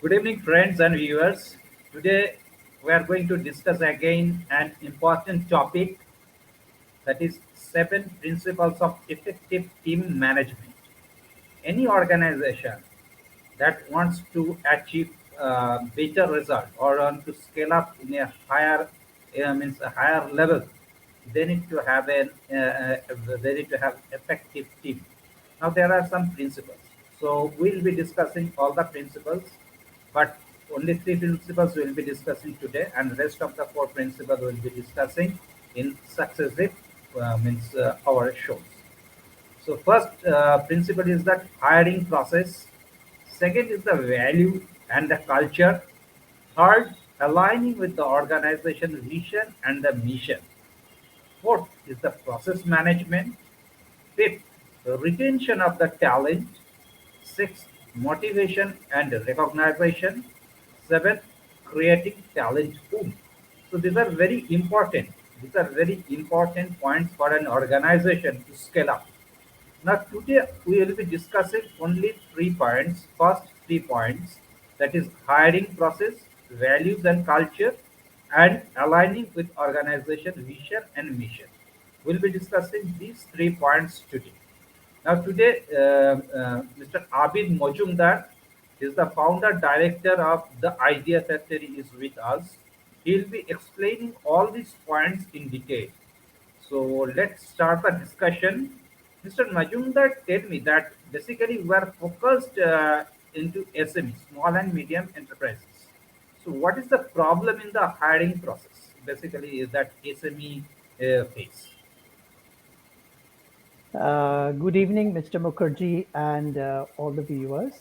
Good evening, friends and viewers. Today, we are going to discuss again an important topic, that is seven principles of effective team management. Any organization that wants to achieve better result or want to scale up in a higher means a higher level, they need to have they need to have effective team. Now there are some principles, so we'll be discussing all the principles, but only three principles we'll be discussing today, and rest of the four principles we'll be discussing in successive our shows. So first principle is that hiring process. Second is the value and the culture. Third, aligning with the organization vision and the mission. Fourth is the process management. Fifth, the retention of the talent. Sixth, motivation and recognition. Seventh, creating talent pool. So these are very important. These are very important points for an organization to scale up. Now today we will be discussing only 3 points. First 3 points, that is hiring process, values and culture, and aligning with organization vision and mission. We'll be discussing these 3 points today. Now today, Mr. Abid Mojumdar is the founder director of the Idea Factory is with us. He'll be explaining all these points in detail. So let's start the discussion. Mr. Majumdar, tell me that basically we are focused into SME, small and medium enterprises. So what is the problem in the hiring process? Basically, is that SME phase? Good evening, Mr. Mukherjee, and all the viewers.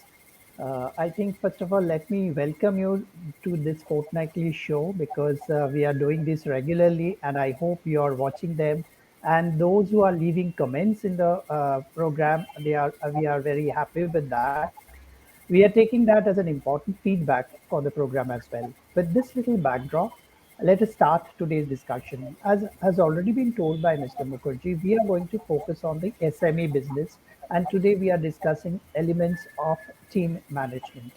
I think, first of all, let me welcome you to this fortnightly show because we are doing this regularly, and I hope you are watching them. And those who are leaving comments in the program, we are very happy with that. We are taking that as an important feedback for the program as well. With this little backdrop, let us start today's discussion. As has already been told by Mr. Mukherjee, we are going to focus on the SME business, and today we are discussing elements of team management.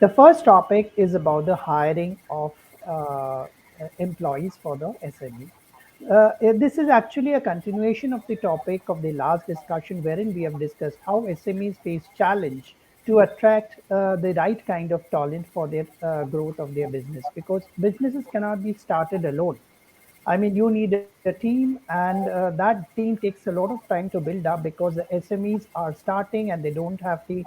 The first topic is about the hiring of employees for the SME. This is actually a continuation of the topic of the last discussion, wherein we have discussed how SMEs face challenge to attract the right kind of talent for their growth of their business, because businesses cannot be started alone. I mean, you need a team, and that team takes a lot of time to build up because the SMEs are starting and they don't have the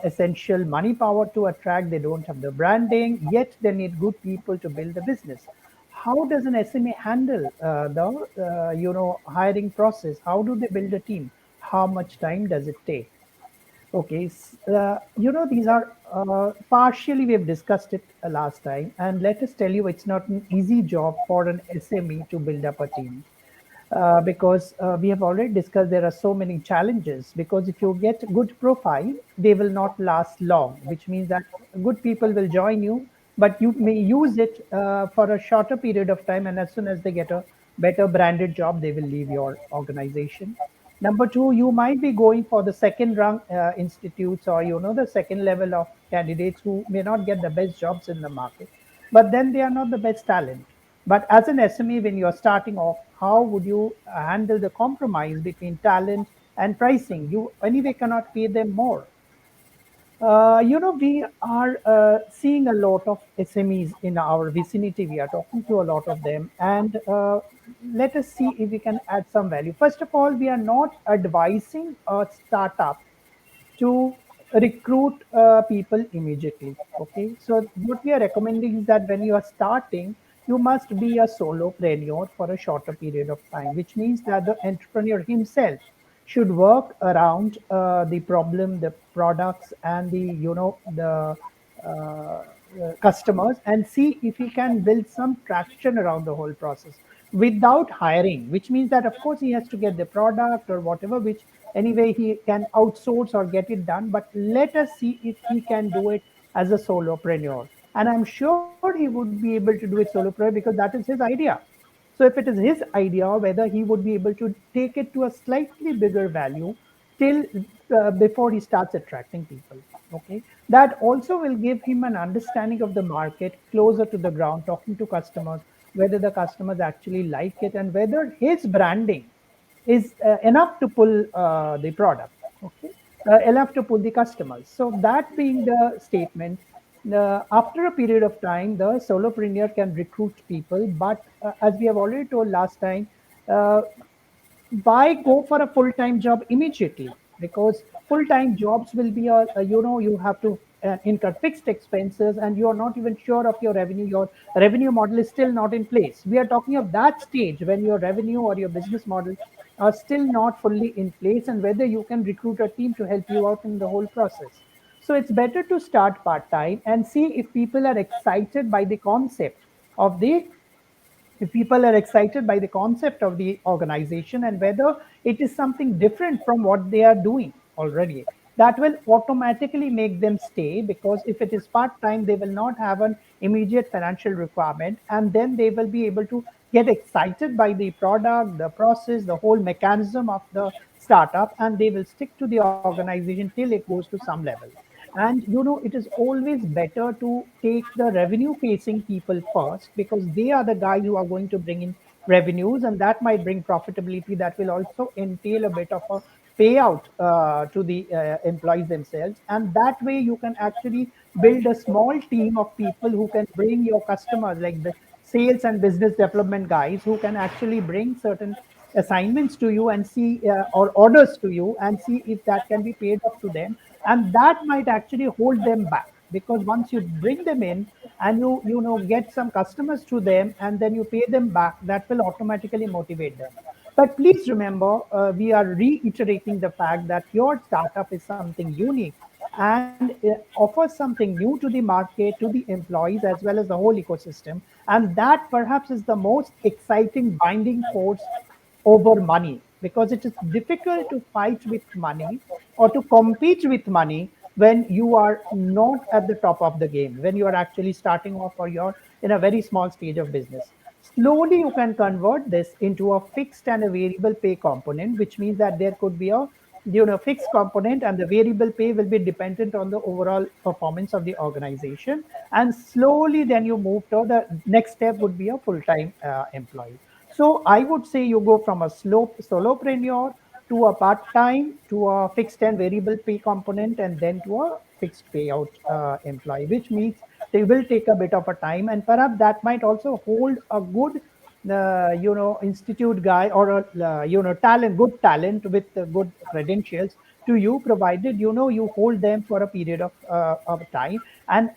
essential money power to attract. They don't have the branding, yet they need good people to build the business. How does an SME handle the hiring process? How do they build a team? How much time does it take? Okay, these are partially we have discussed it last time, and let us tell you, it's not an easy job for an SME to build up a team because we have already discussed there are so many challenges. Because if you get good profile, they will not last long, which means that good people will join you, but you may use it for a shorter period of time, and as soon as they get a better branded job, they will leave your organization. Number two, you might be going for the second rung institutes, or the second level of candidates who may not get the best jobs in the market, but then they are not the best talent. But as an SME, when you are starting off, how would you handle the compromise between talent and pricing? You anyway cannot pay them more. We are seeing a lot of SMEs in our vicinity. We are talking to a lot of them, and let us see if we can add some value. First of all, we are not advising a startup to recruit people immediately. Okay, so what we are recommending is that when you are starting, you must be a solopreneur for a shorter period of time, which means that the entrepreneur himself should work around the problem, the products, and the customers, and see if he can build some traction around the whole process without hiring, which means that of course he has to get the product or whatever, which anyway he can outsource or get it done. But let us see if he can do it as a solopreneur, and I'm sure he would be able to do it solopreneur because that is his idea. So if it is his idea, whether he would be able to take it to a slightly bigger value, till before he starts attracting people. Okay, that also will give him an understanding of the market closer to the ground, talking to customers, whether the customers actually like it and whether his branding is enough to pull the product. Okay, enough to pull the customers. So that being the statement, after a period of time, the solopreneur can recruit people, but as we have already told last time, uh, why go for a full-time job immediately? Because full-time jobs will be you have to incur fixed expenses, and you are not even sure of your revenue. Your revenue model is still not in place. We are talking of that stage when your revenue or your business model are still not fully in place, and whether you can recruit a team to help you out in the whole process. So it's better to start part-time and see if people are excited by the concept of the if people are excited by the concept of the organization and whether it is something different from what they are doing already. That will automatically make them stay, because if it is part time, they will not have an immediate financial requirement, and then they will be able to get excited by the product, the process, the whole mechanism of the startup, and they will stick to the organization till it goes to some level. And it is always better to take the revenue facing people first, because they are the guys who are going to bring in revenues, and that might bring profitability. That will also entail a bit of a payout to the employees themselves, and that way you can actually build a small team of people who can bring your customers, like the sales and business development guys, who can actually bring certain assignments to you and see or orders to you and see if that can be paid up to them. And that might actually hold them back, because once you bring them in and you get some customers to them and then you pay them back, that will automatically motivate them. But please remember, we are reiterating the fact that your startup is something unique and offers something new to the market, to the employees, as well as the whole ecosystem. And that perhaps is the most exciting binding force over money, because it is difficult to fight with money or to compete with money when you are not at the top of the game, when you are actually starting off or you're in a very small stage of business. Slowly you can convert this into a fixed and a variable pay component, which means that there could be a fixed component, and the variable pay will be dependent on the overall performance of the organization. And slowly then you move to the next step, would be a full-time employee. So I would say you go from a slow solopreneur to a part-time to a fixed and variable pay component, and then to a fixed payout employee, which means they will take a bit of a time, and perhaps that might also hold a good institute guy, or a talent, good talent with good credentials to you, provided you hold them for a period of time, and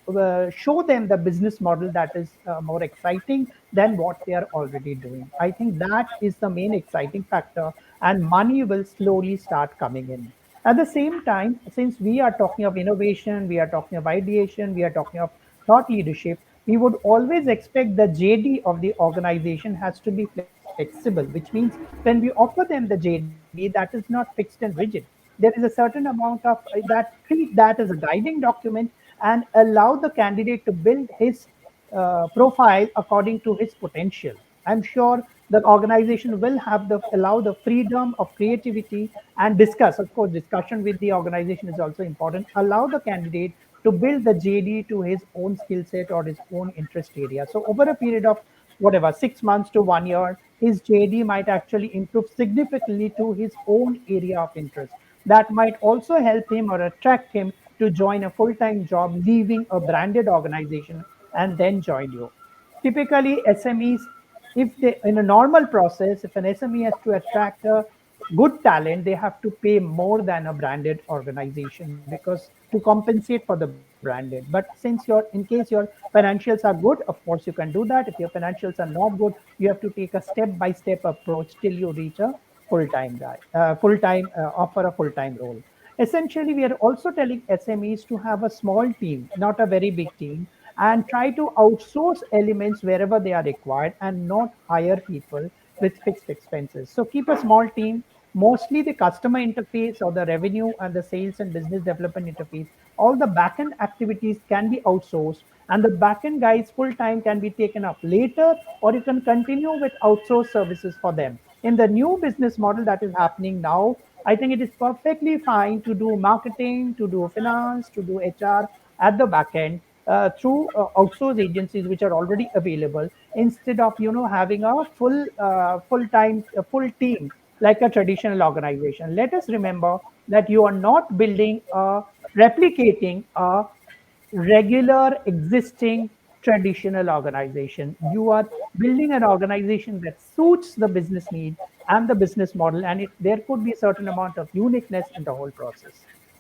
show them the business model that is more exciting than what they are already doing. I think that is the main exciting factor, and money will slowly start coming in. At the same time, since we are talking of innovation, we are talking of ideation, we are talking of thought leadership, we would always expect the JD of the organization has to be flexible, which means when we offer them the JD, that is not fixed and rigid. There is a certain amount of that, treat that as a guiding document and allow the candidate to build his profile according to his potential. I'm sure the organization will have the allow the freedom of creativity and discuss. Of course, discussion with the organization is also important. Allow the candidate to build the JD to his own skill set or his own interest area. So over a period of whatever 6 months to 1 year, his JD might actually improve significantly to his own area of interest. That might also help him or attract him to join a full-time job, leaving a branded organization and then join you. Typically, SMEs, if they in a normal process, if an SME has to attract a good talent, they have to pay more than a branded organization, because to compensate for the branded. But since in case your financials are good, of course you can do that. If your financials are not good, you have to take a step-by-step approach till you reach a full-time guy, full-time offer a full-time role. Essentially, we are also telling SMEs to have a small team, not a very big team, and try to outsource elements wherever they are required and not hire people with fixed expenses. So keep a small team, mostly the customer interface or the revenue and the sales and business development interface. All the backend activities can be outsourced, and the backend guys full time can be taken up later, or you can continue with outsourced services for them. In the new business model that is happening now, I think it is perfectly fine to do marketing, to do finance, to do HR at the back end through outsource agencies which are already available, instead of having a full team like a traditional organization. Let us remember that you are not building a replicating a regular existing traditional organization. You are building an organization that suits the business need and the business model, and there could be a certain amount of uniqueness in the whole process.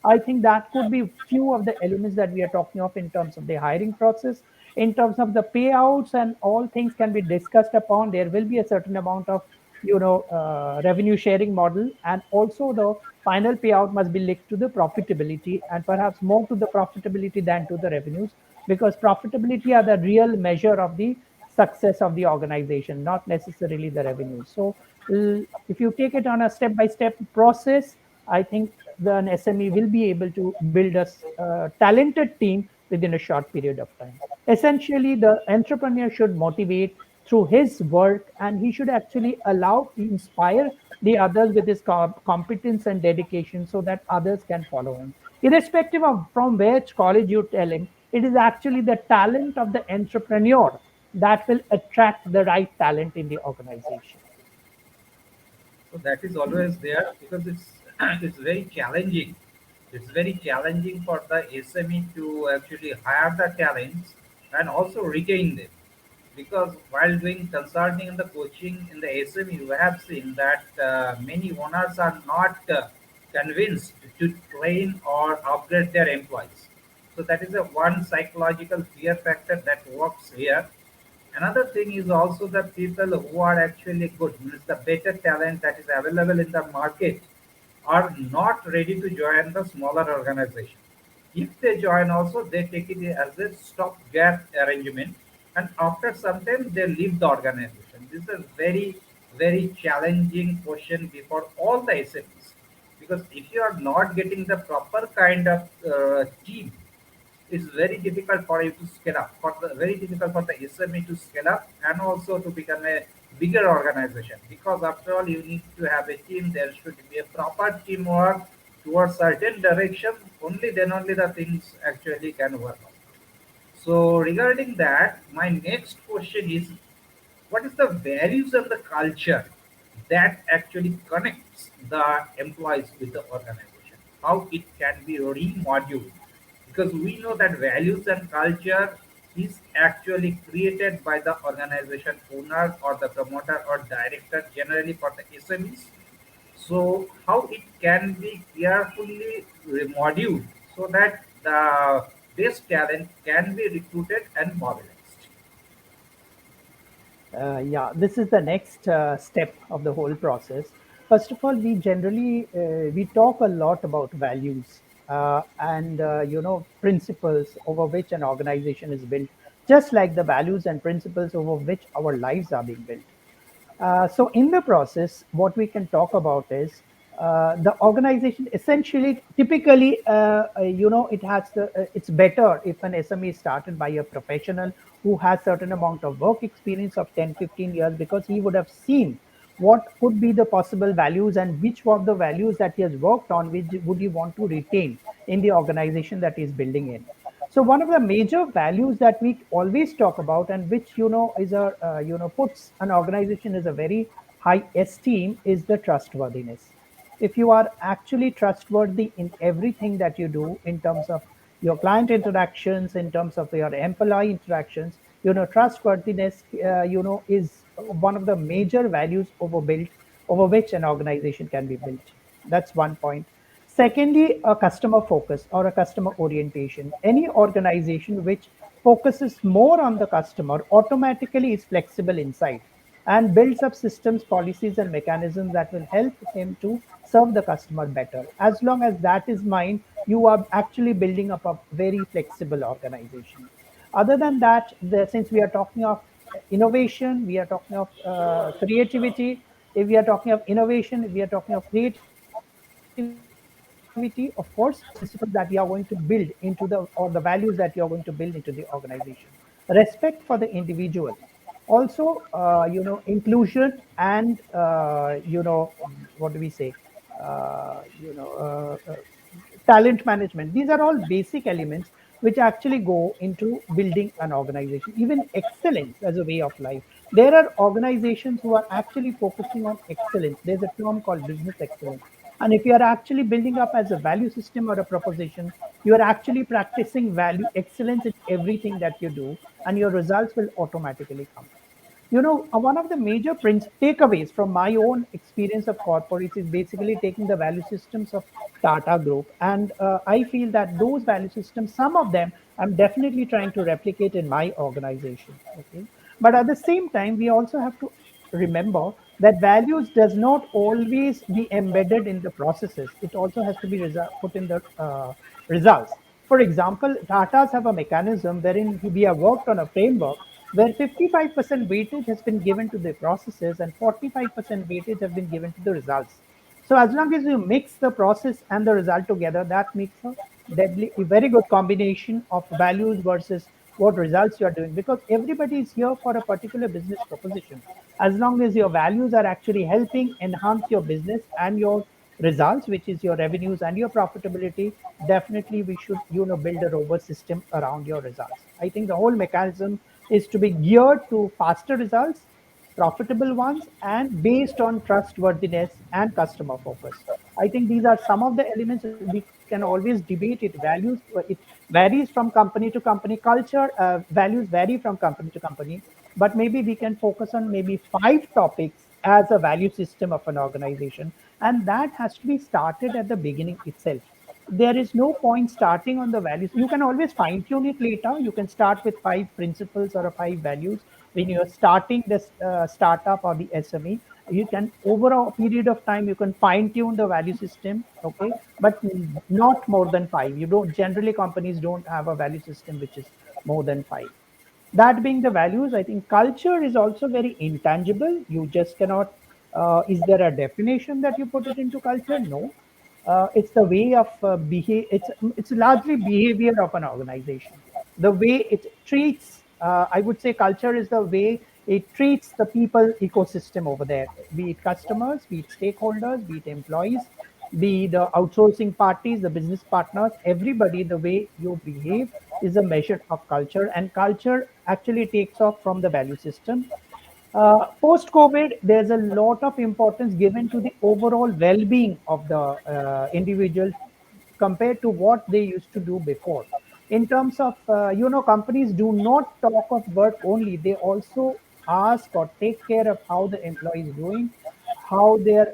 I think that could be few of the elements that we are talking of in terms of the hiring process. In terms of the payouts and all things can be discussed upon. There will be a certain amount of revenue sharing model, and also the final payout must be linked to the profitability, and perhaps more to the profitability than to the revenues, because profitability are the real measure of the success of the organization, not necessarily the revenues. So if you take it on a step by step process, I think an SME will be able to build a talented team within a short period of time. Essentially, the entrepreneur should motivate through his work, and he should actually allow, inspire the others with his competence and dedication, so that others can follow him. Irrespective of from which college you tell him, it is actually the talent of the entrepreneur that will attract the right talent in the organization. So that is always there because it's it's very challenging. It's very challenging for the SME to actually hire the talents and also retain them. Because while doing consulting and the coaching in the SME, we have seen that many owners are not convinced to train or upgrade their employees. So that is a one psychological fear factor that works here. Another thing is also the people who are actually good, means the better talent that is available in the market, are not ready to join the smaller organization. If they join also, they take it as a stopgap arrangement, and after some time they leave the organization. This is a very, very challenging question before all the SMEs, because if you are not getting the proper kind of team, it's very difficult for you to scale up, very difficult for the SME to scale up and also to become a bigger organization. Because after all, you need to have a team. There should be a proper teamwork towards certain direction. Only then only the things actually can work out. So regarding that, my next question is, what is the values and the culture that actually connects the employees with the organization? How it can be remodeled? Because we know that values and culture is actually created by the organization owner or the promoter or director, generally for the SMEs. So how it can be carefully remodeled so that the best talent can be recruited and mobilized. Yeah, this is the next step of the whole process. First of all, we talk a lot about values and principles over which an organization is built, just like the values and principles over which our lives are being built. So in the process, what we can talk about is the organization essentially, typically, it has it's better if an SME is started by a professional who has certain amount of work experience of 10, 15 years, because he would have seen what could be the possible values and which of the values that he has worked on, which would he want to retain in the organization that he is building in. So one of the major values that we always talk about, and which is a puts an organization as a very high esteem, is the trustworthiness. If you are actually trustworthy in everything that you do, in terms of your client interactions, in terms of your employee interactions, trustworthiness is one of the major values over which an organization can be built. That's one point. Secondly, a customer focus or a customer orientation. Any organization which focuses more on the customer automatically is flexible inside and builds up systems, policies, and mechanisms that will help him to serve the customer better. As long as that is mind, you are actually building up a very flexible organization. Other than that, since we are talking of innovation, we are talking of creativity. If we are talking of innovation, if we are talking of creativity, of course, principles that we are going to build into the, or the values that you are going to build into the organization. Respect for the individual. Also, inclusion and what do we say? talent management. These are all basic elements which actually go into building an organization. Even excellence as a way of life. There are organizations who are actually focusing on excellence. There's a term called business excellence. And if you are actually building up as a value system or a proposition, you are actually practicing value excellence in everything that you do, and your results will automatically come. One of the major takeaways from my own experience of corporates is basically taking the value systems of Tata Group. And I feel that those value systems, some of them, I'm definitely trying to replicate in my organization. Okay. But at the same time, we also have to remember that values does not always be embedded in the processes. It also has to be put in the results. For example, Tatas have a mechanism wherein we have worked on a framework where 55% weightage has been given to the processes and 45% weightage have been given to the results. So as long as you mix the process and the result together, that makes a very good combination of values versus what results you are doing, because everybody is here for a particular business proposition. As long as your values are actually helping enhance your business and your results, which is your revenues and your profitability, definitely we should build a robust system around your results. I think the whole mechanism is to be geared to faster results, profitable ones, and based on trustworthiness and customer focus. I think these are some of the elements we can always debate. It varies from company to company. Culture values vary from company to company, but maybe we can focus on maybe five topics as a value system of an organization, and that has to be started at the beginning itself. There is no point starting on the values. You can always fine tune it later. You can start with five principles or five values when you're starting this startup or the SME. You can, over a period of time, you can fine tune the value system, okay, but not more than five. You don't generally, companies don't have a value system which is more than five. That being the values, I think culture is also very intangible. You just cannot. Is there a definition that you put it into culture? No. It's the way of behave. It's largely behavior of an organization. The way it treats. I would say culture is the way it treats the people ecosystem over there, be it customers, be it stakeholders, be it employees, be the outsourcing parties, the business partners, everybody. The way you behave is a measure of culture, and culture actually takes off from the value system. Post COVID, there's a lot of importance given to the overall well being of the individual compared to what they used to do before. In terms of, companies do not talk of work only, they also ask or take care of how the employee is doing, how their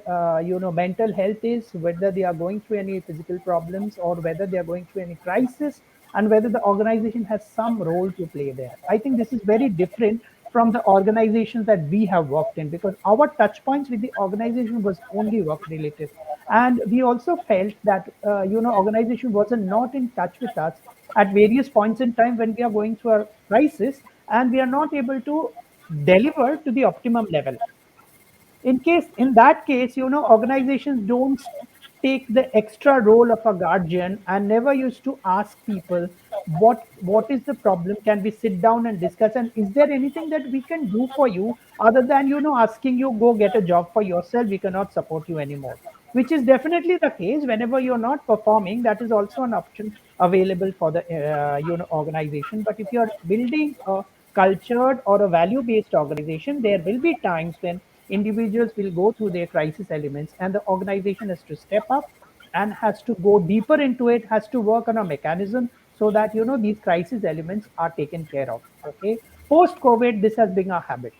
mental health is, whether they are going through any physical problems or whether they are going through any crisis, and whether the organization has some role to play there. I think this is very different from the organizations that we have worked in, because our touch points with the organization was only work related, and we also felt that organization wasn't not in touch with us at various points in time when we are going through a crisis, and we are not able to deliver to the optimum level. In that case, organizations don't take the extra role of a guardian and never used to ask people what is the problem, can we sit down and discuss, and is there anything that we can do for you other than asking you go get a job for yourself, we cannot support you anymore, which is definitely the case. Whenever you're not performing, that is also an option available for the organization. But if you're building a cultured or a value based organization, there will be times when individuals will go through their crisis elements, and the organization has to step up and has to go deeper into it, has to work on a mechanism so that these crisis elements are taken care of. Okay, post COVID, this has been a habit.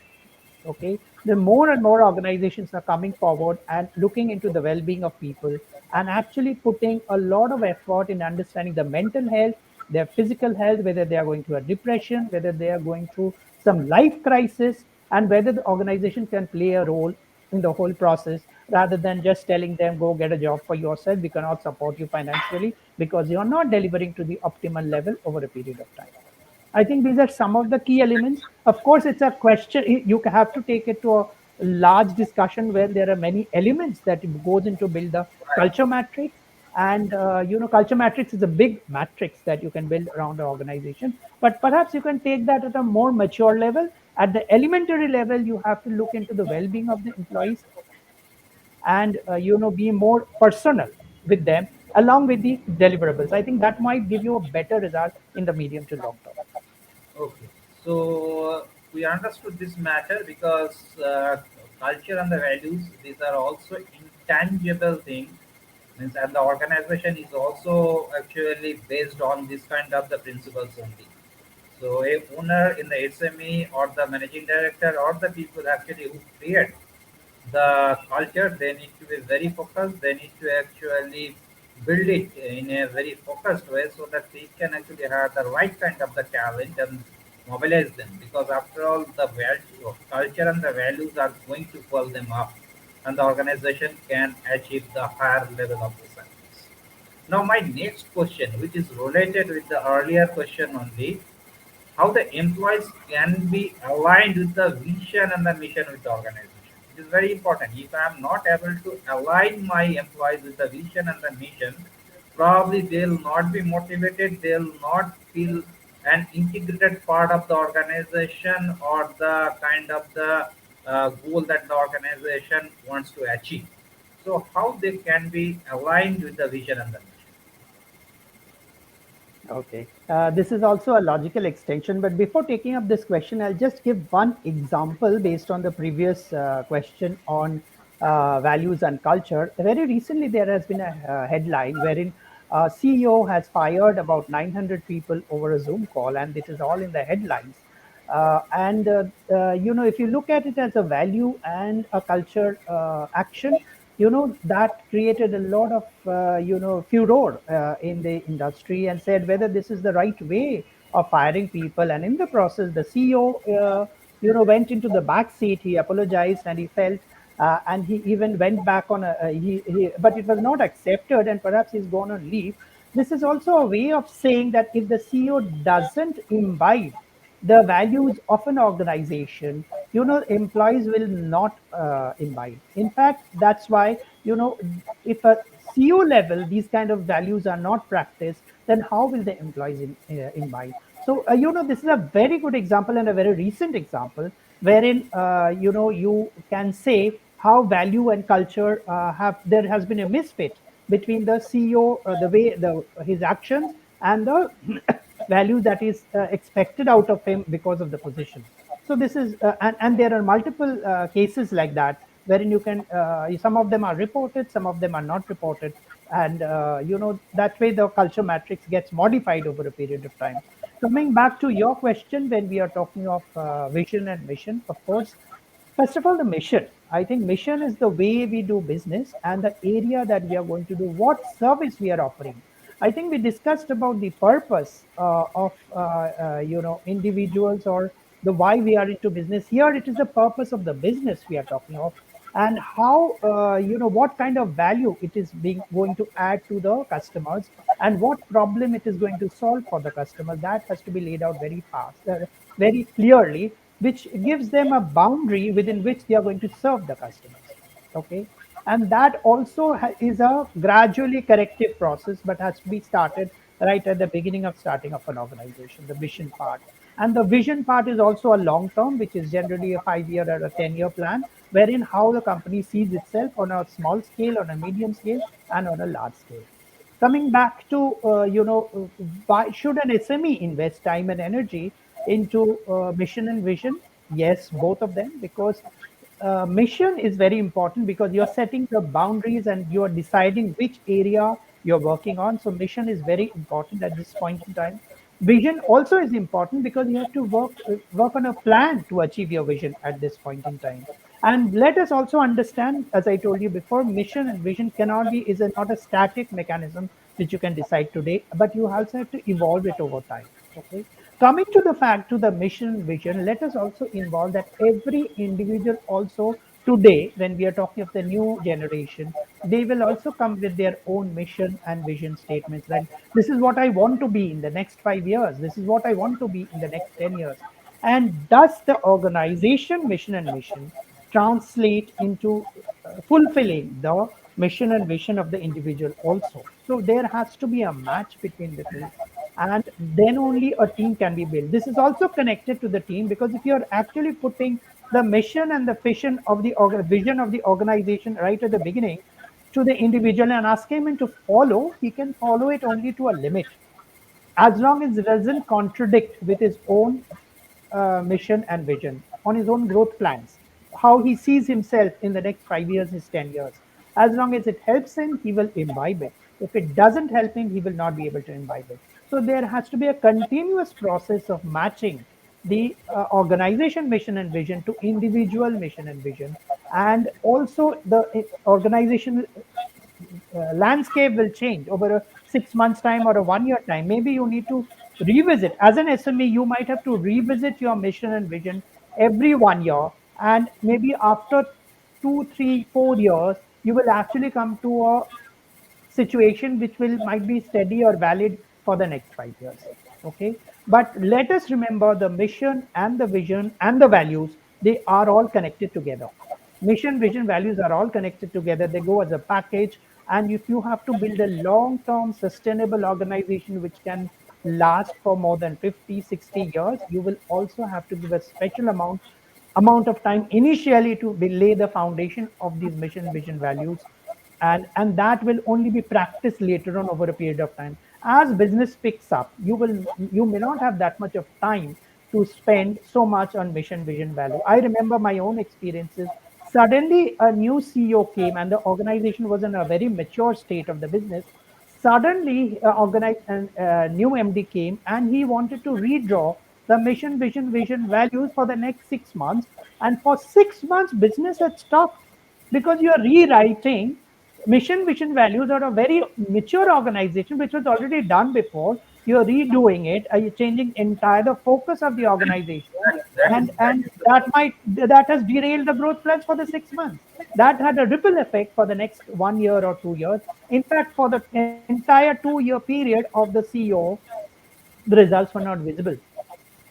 Okay, the more and more organizations are coming forward and looking into the well-being of people, and actually putting a lot of effort in understanding the mental health, their physical health, whether they are going through a depression, whether they are going through some life crisis, and whether the organization can play a role in the whole process, rather than just telling them go get a job for yourself, we cannot support you financially because you're not delivering to the optimal level over a period of time. I think these are some of the key elements. Of course, it's a question. You have to take it to a large discussion where there are many elements that goes into build the culture matrix. And culture matrix is a big matrix that you can build around an organization. But perhaps you can take that at a more mature level. At the elementary level, you have to look into the well-being of the employees, and be more personal with them along with the deliverables. I think that might give you a better result in the medium to long term. Okay. So we understood this matter because culture and the values, these are also intangible things. Means, and the organization is also actually based on this kind of the principles only. So a owner in the SME or the managing director or the people actually who create the culture, they need to be very focused. They need to actually build it in a very focused way so that they can actually have the right kind of the talent and mobilize them. Because after all, the value, culture and the values are going to pull them up, and the organization can achieve the higher level of the success. Now, my next question, which is related with the earlier question only, how the employees can be aligned with the vision and the mission with the organization. It is very important. If I am not able to align my employees with the vision and the mission, probably they'll not be motivated, they'll not feel an integrated part of the organization or the kind of the goal that the organization wants to achieve. So how they can be aligned with the vision and the mission? Okay. This is also a logical extension, but before taking up this question, I'll just give one example based on the previous question on values and culture. Very recently, there has been a headline wherein CEO has fired about 900 people over a Zoom call, and this is all in the headlines. If you look at it as a value and a culture action, that created a lot of furor in the industry, and said whether this is the right way of hiring people. And in the process, the CEO went into the back seat, he apologized, and he felt and he even went back on but it was not accepted, and perhaps he's gone on leave. This is also a way of saying that if the CEO doesn't imbibe the values of an organization, employees will not imbibe. In fact, that's why, if a CEO level these kind of values are not practiced, then how will the employees imbibe? So this is a very good example and a very recent example wherein you can say how value and culture have there has been a misfit between the CEO, the way the his actions, and the value that is expected out of him because of the position. So this is and there are multiple cases like that wherein you can some of them are reported, some of them are not reported, and that way the culture matrix gets modified over a period of time. Coming back to your question, when we are talking of vision and mission, of course, first of all, the mission. I think mission is the way we do business and the area that we are going to do, what service we are offering. I think we discussed about the purpose of individuals, or the why we are into business. Here, it is the purpose of the business we are talking of, and how what kind of value it is being going to add to the customers, and what problem it is going to solve for the customer. That has to be laid out very fast, very clearly, which gives them a boundary within which they are going to serve the customers. Okay. And that also is a gradually corrective process, but has to be started right at the beginning of starting of an organization, the mission part. And the vision part is also a long term, which is generally a 5 year or a 10-year plan, wherein how the company sees itself on a small scale, on a medium scale, and on a large scale. Coming back to why should an SME invest time and energy into mission and vision? Yes, both of them, because mission is very important because you're setting the boundaries and you're deciding which area you're working on. So mission is very important at this point in time. Vision also is important because you have to work on a plan to achieve your vision at this point in time. And let us also understand, as I told you before, mission and vision cannot be is a, not a static mechanism which you can decide today, but you also have to evolve it over time. Okay. Coming to the fact to the mission and vision, let us also involve that every individual also today, when we are talking of the new generation, they will also come with their own mission and vision statements. Like, this is what I want to be in the next 5 years. This is what I want to be in the next 10 years. And does the organization mission and mission translate into fulfilling the mission and vision of the individual also? So there has to be a match between the two, and then only a team can be built. This is also connected to the team, because if you're actually putting the mission and the vision of the organization right at the beginning to the individual and ask him to follow, he can follow it only to a limit, as long as it doesn't contradict with his own mission and vision, on his own growth plans, how he sees himself in the next 5 years, his 10 years. As long as it helps him, he will imbibe it. If it doesn't help him, he will not be able to imbibe it. So there has to be a continuous process of matching the organization mission and vision to individual mission and vision. And also, the organization landscape will change over a 6 months time or a 1 year time. Maybe you need to revisit as an SME. You might have to revisit your mission and vision every 1 year, and maybe after 2, 3, 4 years, you will actually come to a situation which will might be steady or valid for the next 5 years. Okay, but let us remember the mission and the vision and the values, they are all connected together. Mission, vision, values are all connected together. They go as a package. And if you have to build a long term sustainable organization which can last for more than 50, 60 years, you will also have to give a special amount of time initially to lay the foundation of these mission, vision, values, and that will only be practiced later on over a period of time. As business picks up, you may not have that much of time to spend so much on mission, vision, value. I remember my own experiences. Suddenly a new CEO came and the organization was in a very mature state of the business. Suddenly new MD came and he wanted to redraw the mission, vision, values for the next 6 months. And for 6 months business had stopped, because you are rewriting mission, vision, values are a very mature organization which was already done before. You're redoing it. Are you changing entire the focus of the organization? And that has derailed the growth plans for the 6 months. That had a ripple effect for the next 1 year or 2 years. In fact, for the entire 2 year period of the CEO, the results were not visible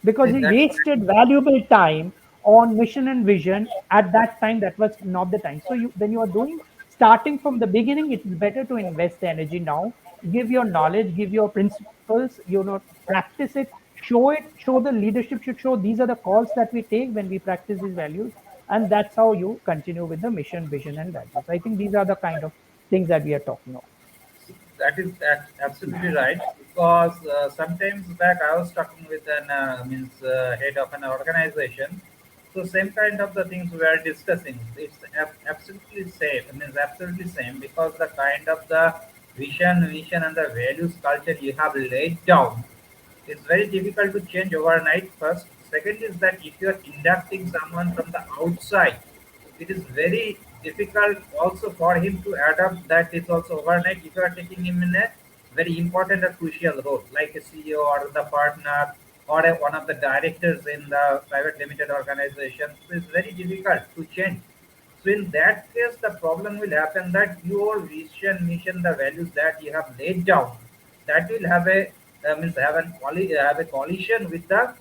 because See, he that's wasted valuable time on mission and vision. At that time, that was not the time. So when you are doing starting from the beginning, it is better to invest the energy now, give your knowledge, give your principles, practice it, show the leadership should show these are the calls that we take when we practice these values. And that's how you continue with the mission, vision, and values. I think these are the kind of things that we are talking of. that is absolutely right, because sometimes back I was talking with an means head of an organization. So same kind of the things we are discussing. It's absolutely same. I mean, absolutely same, because the kind of the vision, mission, and the values culture you have laid down, it's very difficult to change overnight. First, second is that if you are inducting someone from the outside, it is very difficult also for him to adapt that is also overnight. If you are taking him in a very important or crucial role, like a CEO or the partner or one of the directors in the private limited organization, so it's very difficult to change. So in that case, the problem will happen that your vision, mission, the values that you have laid down, that will have a means have a collision with the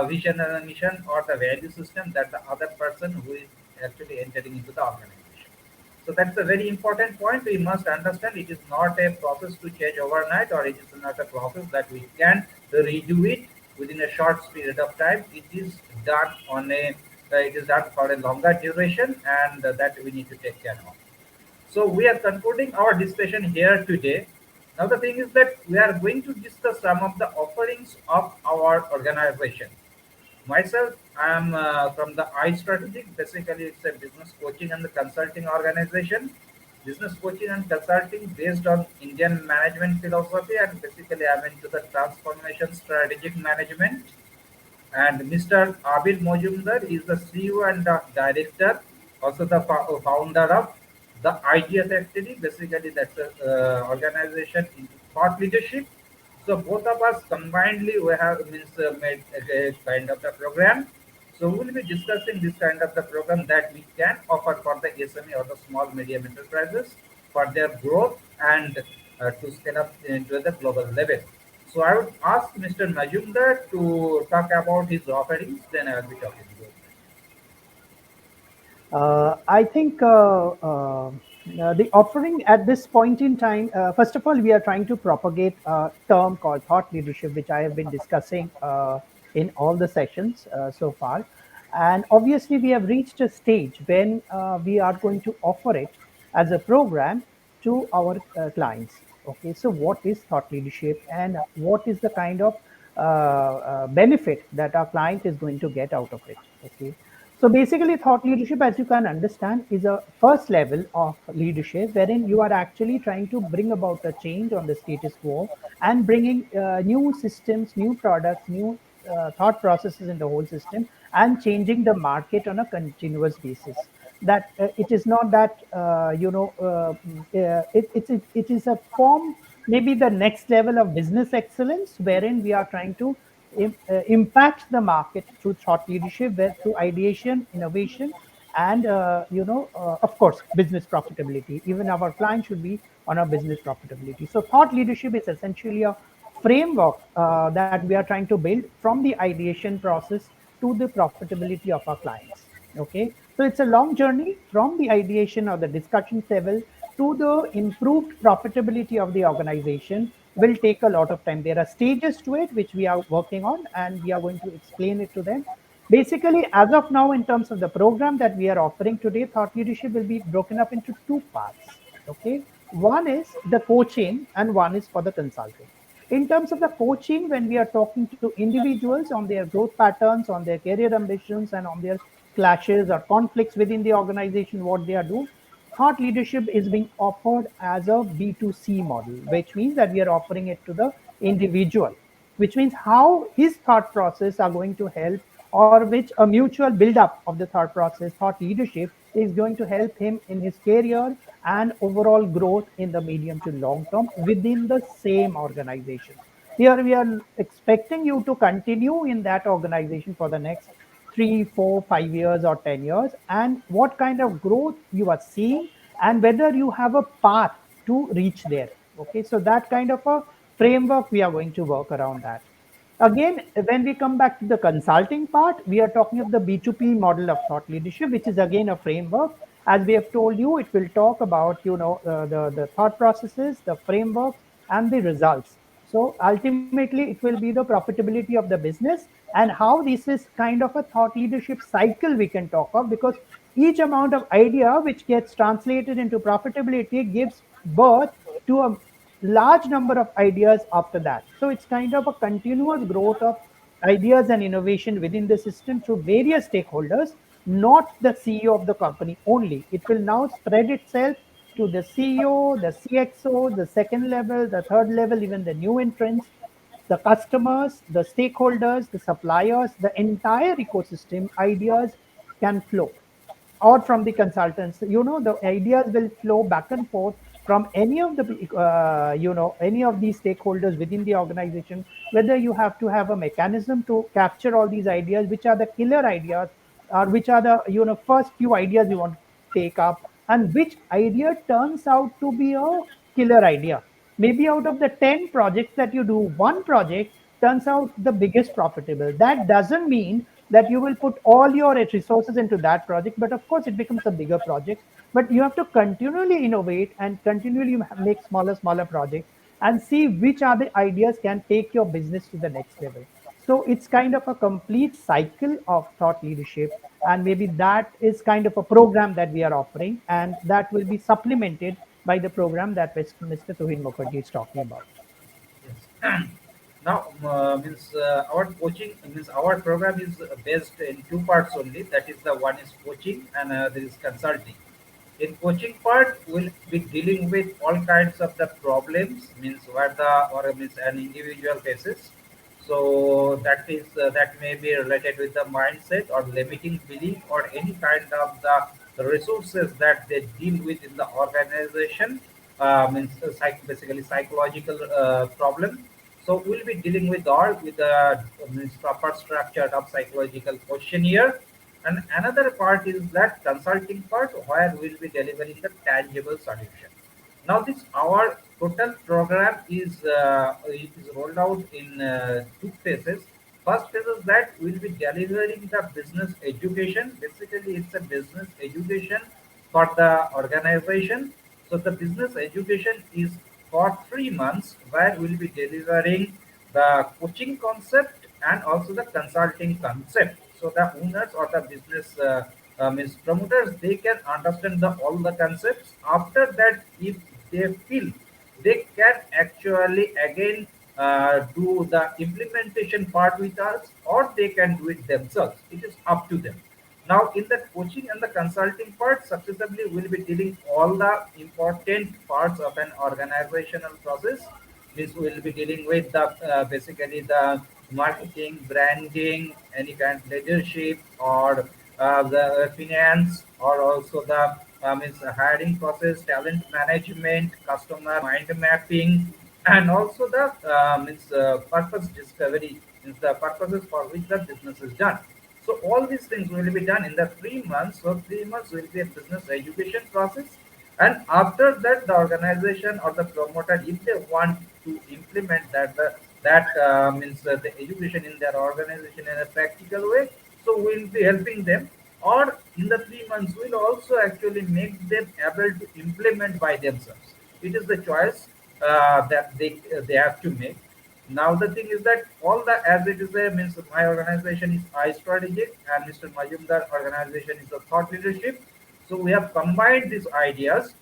vision and mission or the value system that the other person who is actually entering into the organization. So that's a very important point. We must understand it is not a process to change overnight, or it is not a process that we can redo it within a short period of time. It is done on a it is done for a longer duration, and that we need to take care of. So we are concluding our discussion here today. Now the thing is that we are going to discuss some of the offerings of our organization. Myself, I am from the iSTRATEGIC. Basically, it's a business coaching and consulting organization. Business coaching and consulting based on Indian management philosophy, and basically I'm into the transformation strategic management. And Mr. Abil Mojumdar is the CEO and the director, also the founder of the Idea Factory. Basically, that's a organization in thought leadership. So both of us combinedly we have made a kind of the program. So we will be discussing this kind of the program that we can offer for the SME or the small medium enterprises for their growth and to scale up into the global level. So I would ask Mr. Majumdar to talk about his offerings, then I will be talking about I think the offering at this point in time, first of all, we are trying to propagate a term called thought leadership, which I have been discussing in all the sessions so far. And obviously, we have reached a stage when we are going to offer it as a program to our clients. Okay, so what is thought leadership and what is the kind of benefit that our client is going to get out of it? Okay, so basically, thought leadership, as you can understand, is a first level of leadership wherein you are actually trying to bring about a change on the status quo and bringing new systems, new products, new thought processes in the whole system and changing the market on a continuous basis. That it is not that it is a form, maybe the next level of business excellence wherein we are trying to impact the market through thought leadership, where through ideation, innovation, and of course, business profitability. Even our client should be on a business profitability. So, thought leadership is essentially a framework that we are trying to build from the ideation process to the profitability of our clients. Okay, so it's a long journey from the ideation or the discussion level to the improved profitability of the organization. Will take a lot of time. There are stages to it which we are working on, and we are going to explain it to them. Basically, as of now, in terms of the program that we are offering today, thought leadership will be broken up into two parts. Okay, one is the coaching, and one is for the consulting. In terms of the coaching, when we are talking to individuals on their growth patterns, on their career ambitions, and on their clashes or conflicts within the organization, what they are doing, thought leadership is being offered as a B2C model, which means that we are offering it to the individual, which means how his thought process are going to help, or which a mutual build up of the thought process, thought leadership is going to help him in his career and overall growth in the medium to long term within the same organization. Here we are expecting you to continue in that organization for the next 3, 4, 5 years or 10 years, and what kind of growth you are seeing, and whether you have a path to reach there. Okay, so that kind of a framework we are going to work around that. Again, when we come back to the consulting part, we are talking of the B2P model of thought leadership, which is again a framework. As we have told you, it will talk about the thought processes, the frameworks, and the results. So ultimately, it will be the profitability of the business and how this is kind of a thought leadership cycle we can talk of, because each amount of idea which gets translated into profitability gives birth to a large number of ideas after that. So it's kind of a continuous growth of ideas and innovation within the system through various stakeholders, not the CEO of the company only. It will now spread itself to the CEO, the CXO, the second level, the third level, even the new entrants, the customers, the stakeholders, the suppliers, the entire ecosystem. Ideas can flow, or from the consultants. The ideas will flow back and forth from any of the any of these stakeholders within the organization, whether you have to have a mechanism to capture all these ideas, which are the killer ideas, or which are the first few ideas you want to take up, and which idea turns out to be a killer idea. Maybe out of the 10 projects that you do, one project turns out the biggest profitable. That doesn't mean that you will put all your resources into that project, but of course it becomes a bigger project. But you have to continually innovate and continually make smaller projects and see which are the ideas can take your business to the next level. So it's kind of a complete cycle of thought leadership, and maybe that is kind of a program that we are offering, and that will be supplemented by the program that Mr. Tuhin Mukherjee is talking about. Yes. Now, means our coaching means our program is based in two parts only. That is the one is coaching and there is consulting. In coaching part, we'll be dealing with all kinds of the problems, means where the or means an individual faces. So that may be related with the mindset or limiting belief or any kind of the resources that they deal with in the organization. Means basically psychological problem. So we'll be dealing with all with the means proper structure of psychological questionnaire, and another part is that consulting part where we'll be delivering the tangible solution. Now this our total program is rolled out in two phases. First phase is that we'll be delivering the business education. Basically, it's a business education for the organization. So the business education is for 3 months, where we'll be delivering the coaching concept and also the consulting concept. So the owners or the business means promoters, they can understand the all the concepts. After that, if they feel they can actually again do the implementation part with us, or they can do it themselves. It is up to them. Now, in the coaching and the consulting part, successively we'll be dealing all the important parts of an organizational process. This will be dealing with the basically the marketing, branding, any kind of leadership, or the finance, or also the means hiring process, talent management, customer mind mapping, and also the means purpose discovery, means the purposes for which the business is done. So all these things will be done in the 3 months. So 3 months will be a business education process, and after that, the organization or the promoter, if they want to implement that means the education in their organization in a practical way, so we'll be helping them. Or in the 3 months, we'll also actually make them able to implement by themselves. It is the choice that they have to make. Now the thing is that all the as it is a means my organization is iSTRATEGIC and Mr. Majumdar organization is the thought leadership. So we have combined these ideas,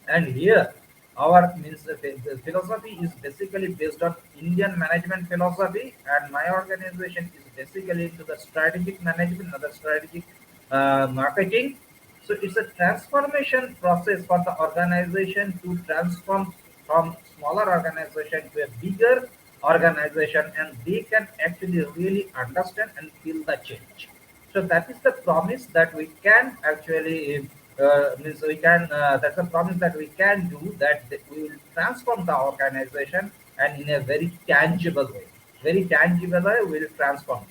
and here our means the philosophy is basically based on Indian management philosophy, and my organization is basically into the strategic management and the strategic marketing. So it's a transformation process for the organization to transform from smaller organization to a bigger organization, and they can actually really understand and feel the change. So that is the promise that we can actually means we can. That's a promise that we can do, that we will transform the organization, and in a very tangible way. Very tangible way, we will transform.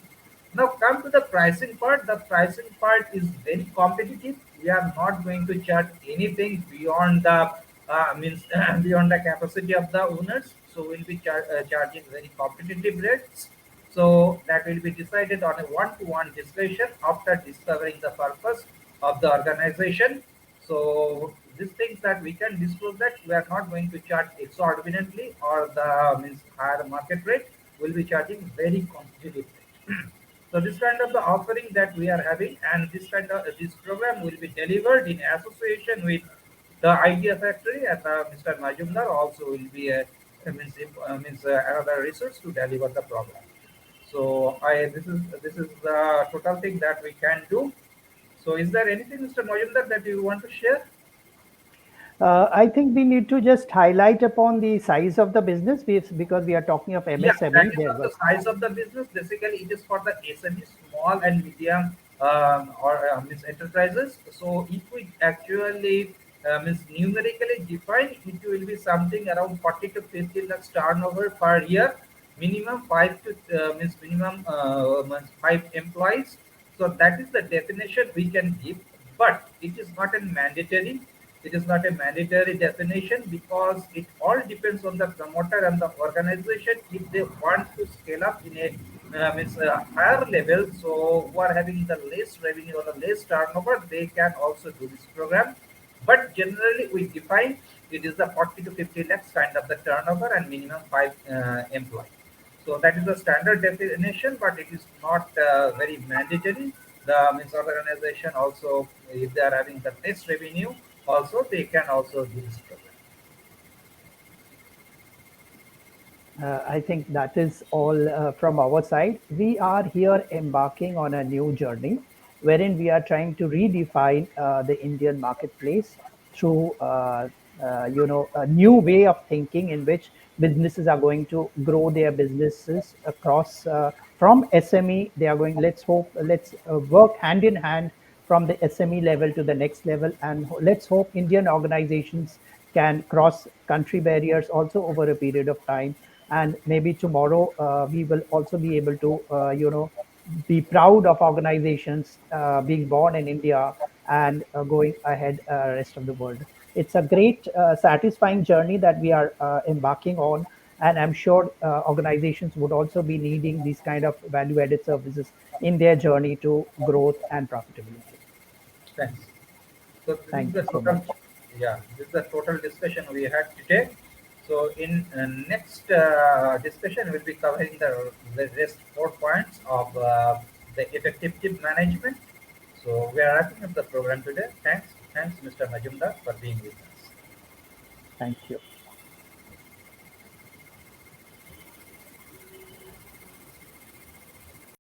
Now come to the pricing part. The pricing part is very competitive. We are not going to charge anything beyond the means beyond the capacity of the owners. So we'll be charging very competitive rates. So that will be decided on a one-to-one discussion after discovering the purpose of the organization. So these things that we can disclose, that we are not going to charge exorbitantly or the means higher market rate. We'll be charging very competitive rate. So this kind of the offering that we are having, and this program will be delivered in association with the Idea Factory, and Mr. Majumdar also will be another resource to deliver the program. So I this is the total thing that we can do. So is there anything, Mr. Majumdar, that you want to share? I think we need to just highlight upon the size of the business because we are talking of Yeah, that MSME. is There of the was size of the business. Basically, it is for the SME, small and medium or means enterprises. So if we actually means numerically define, it will be something around 40 to 50 lakhs turnover per year. Minimum five to means minimum means 5 employees. So that is the definition we can give, but it is not a mandatory. It is not a mandatory definition, because it all depends on the promoter and the organization. If they want to scale up in a means a higher level, so who are having the less revenue or the less turnover, they can also do this program. But generally, we define it is the 40 to 50 lakhs kind of the turnover and minimum 5 employees. So that is the standard definition, but it is not very mandatory. The means organization also, if they are having the less revenue, also they can also do this program. I think that is all from our side. We are here embarking on a new journey wherein we are trying to redefine the Indian marketplace through, a new way of thinking in which businesses are going to grow their businesses across from SME. They are going. Let's work hand in hand from the SME level to the next level, and let's hope Indian organizations can cross country barriers also over a period of time, and maybe tomorrow we will also be able to be proud of organizations being born in India and going ahead rest of the world. It's a great satisfying journey that we are embarking on, and I'm sure organizations would also be needing these kind of value added services in their journey to growth and profitability. Thanks. So this is Thank the you so total, much. yeah, this is the total discussion we had today. So in next discussion, we'll be covering the rest 4 points of the effective team management. So we are wrapping up the program today. Thanks, Mr. Majumdar, for being with us. Thank you.